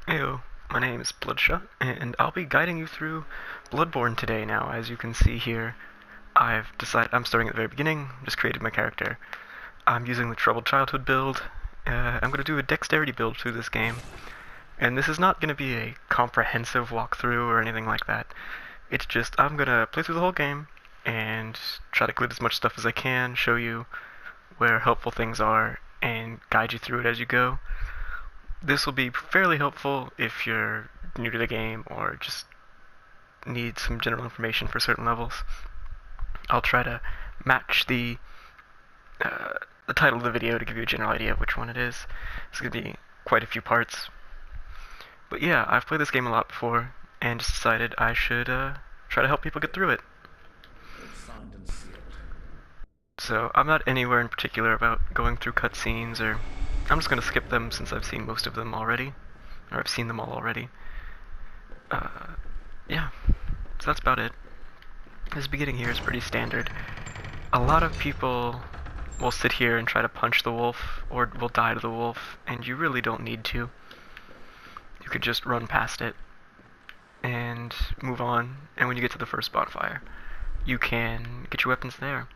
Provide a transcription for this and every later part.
Heyo, my name is Bloodshot, and I'll be guiding you through Bloodborne today now. As you can see here, I've decided I'm starting at the very beginning, just created my character. I'm using the Troubled Childhood build. I'm going to do a dexterity build through this game, and this is not going to be a comprehensive walkthrough or anything like that. It's just, I'm going to play through the whole game and try to collect as much stuff as I can, show you where helpful things are, and guide you through it as you go. This will be fairly helpful if you're new to the game or just need some general information for certain levels. I'll try to match the title of the video to give you a general idea of which one it is. It's going to be quite a few parts. But yeah, I've played this game a lot before and just decided I should try to help people get through it. So I'm not anywhere in particular about going through cutscenes, or I'm just going to skip them since I've seen most of them already, or I've seen them all already. Yeah, so that's about it. This beginning here is pretty standard. A lot of people will sit here and try to punch the wolf, or will die to the wolf, and you really don't need to. You could just run past it and move on, and when you get to the first bonfire, you can get your weapons there.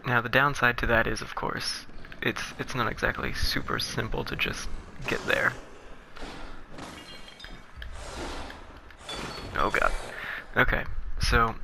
Now the downside to that is, of course, it's not exactly super simple to just get there. Oh god. Okay, so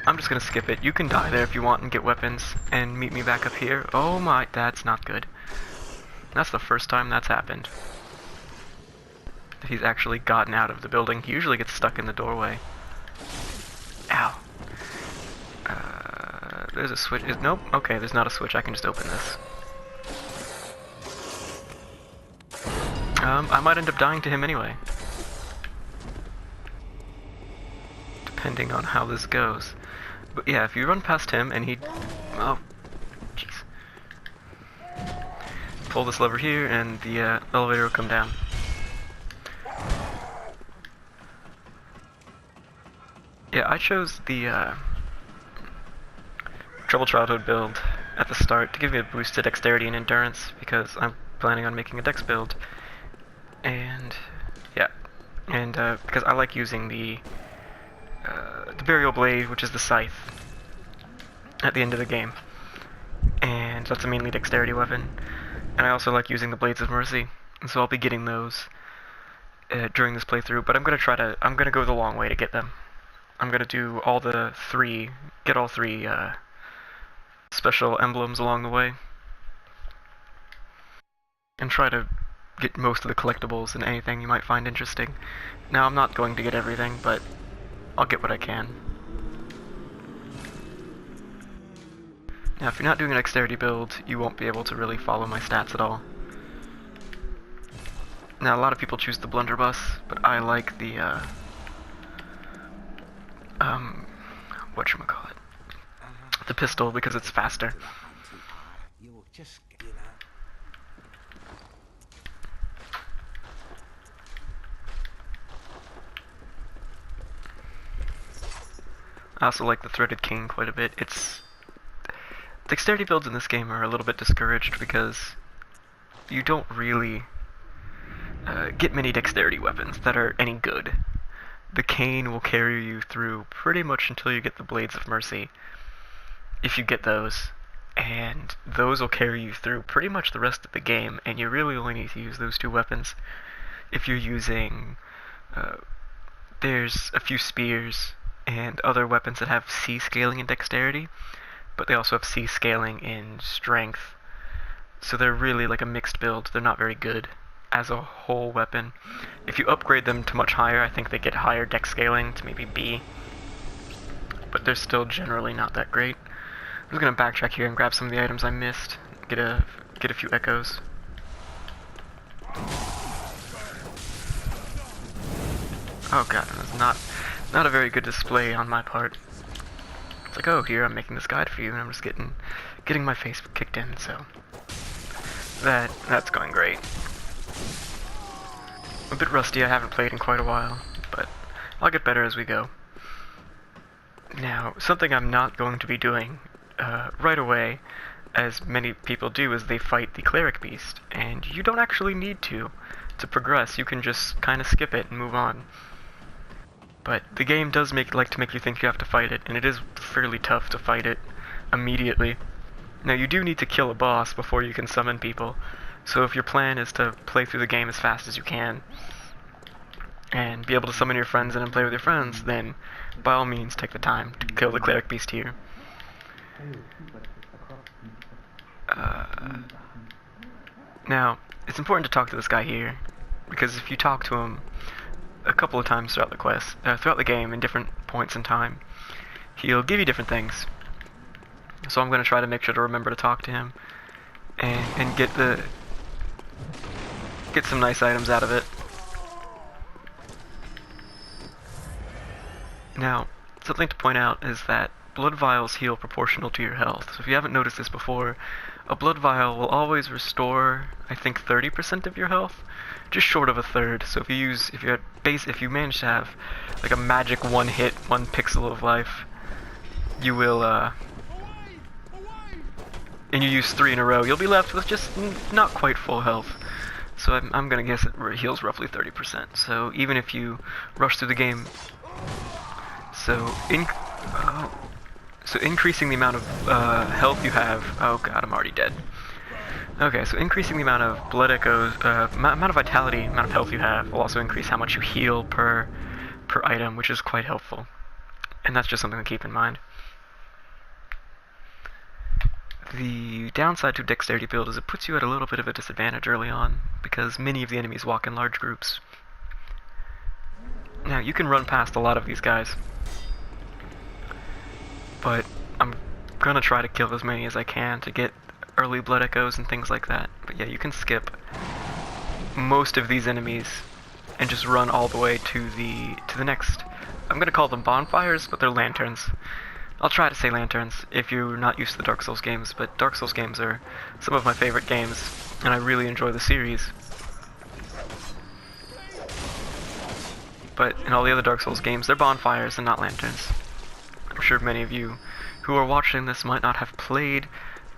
I'm just gonna skip it. You can die there if you want and get weapons and meet me back up here. Oh my, that's not good. That's the first time that's happened. He's actually gotten out of the building. He usually gets stuck in the doorway. Ow. There's a switch. Nope. Okay, there's not a switch. I can just open this. I might end up dying to him anyway. Depending on how this goes. But yeah, if you run past him and he... Oh, jeez. Pull this lever here and the elevator will come down. Yeah, I chose the Troubled Childhood build at the start to give me a boost to dexterity and endurance, because I'm planning on making a dex build. And yeah, and because I like using the burial blade, which is the scythe, at the end of the game, and that's a mainly dexterity weapon. And I also like using the blades of mercy, and so I'll be getting those during this playthrough. But I'm gonna go the long way to get them. I'm gonna do all the three, get all three special emblems along the way, and try to get most of the collectibles and anything you might find interesting. Now, I'm not going to get everything, but I'll get what I can. Now, if you're not doing a dexterity build, you won't be able to really follow my stats at all. Now, a lot of people choose the blunderbuss, but I like the, whatchamacallit, the pistol, because it's faster. I also like the Threaded King quite a bit. Dexterity builds in this game are a little bit discouraged because you don't really get many dexterity weapons that are any good. The cane will carry you through pretty much until you get the Blades of Mercy, if you get those, and those will carry you through pretty much the rest of the game, and you really only need to use those two weapons. If you're using, there's a few spears and other weapons that have C scaling in dexterity, but they also have C scaling in strength, so they're really like a mixed build. They're not very good as a whole weapon. If you upgrade them to much higher, I think they get higher dex scaling to maybe B, but they're still generally not that great. I'm just gonna backtrack here and grab some of the items I missed, get a few echoes. Oh god, that's not a very good display on my part. It's like, oh, here I'm making this guide for you, and I'm just getting my face kicked in. So that's going great. A bit rusty. I haven't played in quite a while, but I'll get better as we go. Now, something I'm not going to be doing right away, as many people do, is they fight the cleric beast, and you don't actually need to progress. You can just kind of skip it and move on. But the game does like to make you think you have to fight it, and it is fairly tough to fight it immediately. Now you do need to kill a boss before you can summon people, so if your plan is to play through the game as fast as you can, and be able to summon your friends in and play with your friends, then by all means take the time to kill the cleric beast here. Now, it's important to talk to this guy here, because if you talk to him a couple of times throughout the game, in different points in time, he'll give you different things. So I'm going to try to make sure to remember to talk to him, and get some nice items out of it. Now, something to point out is that blood vials heal proportional to your health. So if you haven't noticed this before, a blood vial will always restore, I think, 30% of your health, just short of a third. So if you manage to have like a magic one hit, 1 pixel of life, you will and you use 3 in a row, you'll be left with just not quite full health. So I'm gonna guess it heals roughly 30%. So even if you rush through the game, so increasing the amount of health you have. Oh god, I'm already dead. Okay, so increasing the amount of blood echoes, amount of vitality, amount of health you have will also increase how much you heal per item, which is quite helpful. And that's just something to keep in mind. The downside to dexterity build is it puts you at a little bit of a disadvantage early on, because many of the enemies walk in large groups. Now, you can run past a lot of these guys, but I'm gonna try to kill as many as I can to get early blood echoes and things like that. But yeah, you can skip most of these enemies and just run all the way to the next. I'm gonna call them bonfires, but they're lanterns. I'll try to say lanterns if you're not used to the Dark Souls games, but Dark Souls games are some of my favorite games, and I really enjoy the series. But in all the other Dark Souls games, they're bonfires and not lanterns. I'm sure many of you who are watching this might not have played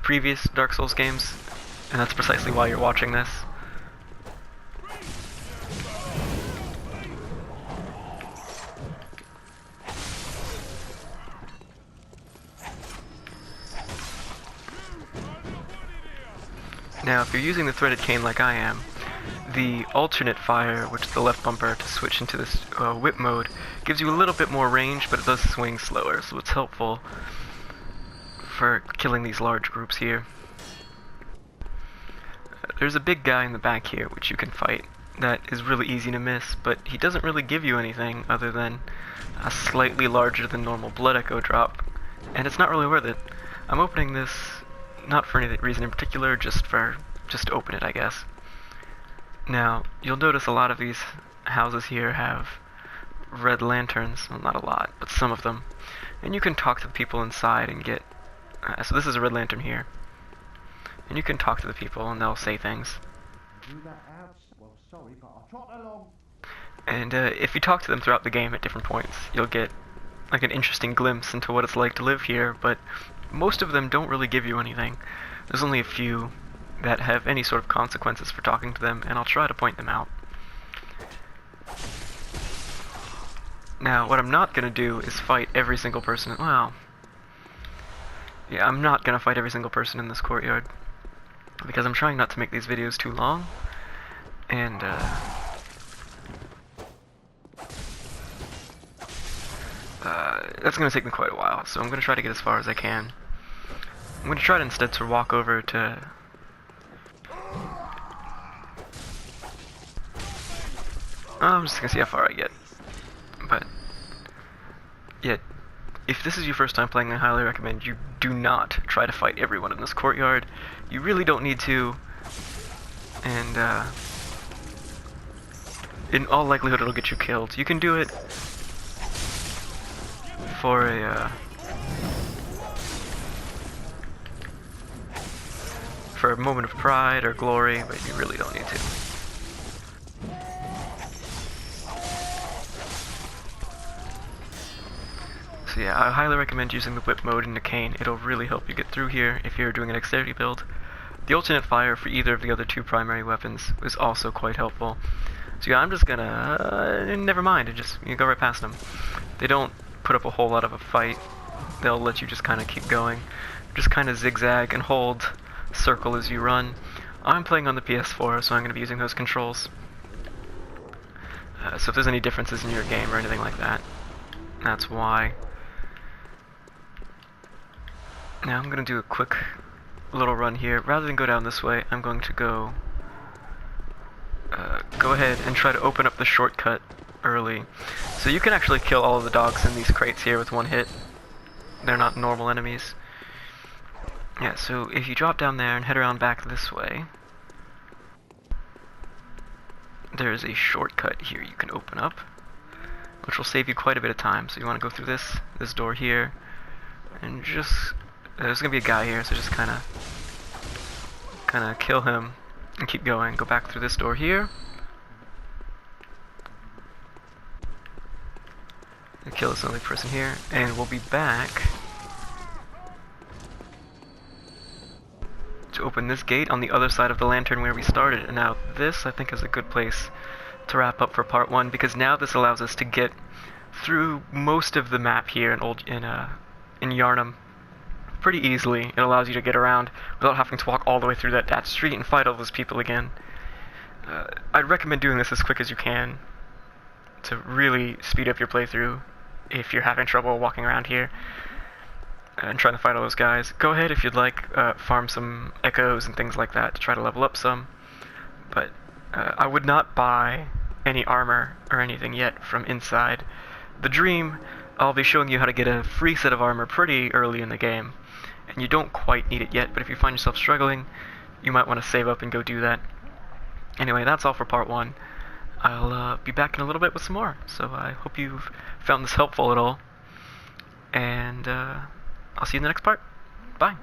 previous Dark Souls games, and that's precisely why you're watching this. Now, if you're using the threaded cane like I am, the alternate fire, which is the left bumper to switch into this whip mode, gives you a little bit more range, but it does swing slower, so it's helpful for killing these large groups here. There's a big guy in the back here, which you can fight, that is really easy to miss, but he doesn't really give you anything other than a slightly larger than normal blood echo drop, and it's not really worth it. I'm opening this not for any reason in particular, just to open it, I guess. Now, you'll notice a lot of these houses here have red lanterns. Well, not a lot, but some of them. And you can talk to the people inside and get... so this is a red lantern here. And you can talk to the people and they'll say things. And if you talk to them throughout the game at different points, you'll get like an interesting glimpse into what it's like to live here, but most of them don't really give you anything. There's only a few that have any sort of consequences for talking to them, and I'll try to point them out. Now, what I'm not going to do is fight every single person. Well, yeah, I'm not going to fight every single person in this courtyard, because I'm trying not to make these videos too long, and that's going to take me quite a while, so I'm going to try to get as far as I can. I'm going to try instead to walk over to... I'm just going to see how far I get. But, yeah, if this is your first time playing, I highly recommend you do not try to fight everyone in this courtyard. You really don't need to, and in all likelihood it'll get you killed. You can do it for a moment of pride or glory, but you really don't need to. So yeah, I highly recommend using the whip mode in the cane. It'll really help you get through here if you're doing a dexterity build. The alternate fire for either of the other two primary weapons is also quite helpful. So yeah, I'm just gonna never mind and just go right past them. They don't put up a whole lot of a fight. They'll let you just kind of keep going. Just kind of zigzag and hold circle as you run. I'm playing on the PS4, so I'm going to be using those controls. So if there's any differences in your game or anything like that, that's why. Now I'm going to do a quick little run here. Rather than go down this way, I'm going to go ahead and try to open up the shortcut early. So you can actually kill all of the dogs in these crates here with one hit. They're not normal enemies. Yeah, so if you drop down there and head around back this way, there's a shortcut here you can open up, which will save you quite a bit of time. So you want to go through this door here, and just there's gonna be a guy here, so just kind of kill him and keep going. Go back through this door here, and kill this only person here, and we'll be back to open this gate on the other side of the lantern where we started. And now this, I think, is a good place to wrap up for part 1, because now this allows us to get through most of the map here in Yharnam pretty easily. It allows you to get around without having to walk all the way through that street and fight all those people again. I'd recommend doing this as quick as you can to really speed up your playthrough if you're having trouble walking around here and trying to fight all those guys. Go ahead if you'd like, farm some echoes and things like that to try to level up some, but I would not buy any armor or anything yet from inside the dream. I'll be showing you how to get a free set of armor pretty early in the game, and you don't quite need it yet, but if you find yourself struggling, you might want to save up and go do that. Anyway, that's all for part 1. I'll be back in a little bit with some more, so I hope you've found this helpful at all, and I'll see you in the next part. Bye.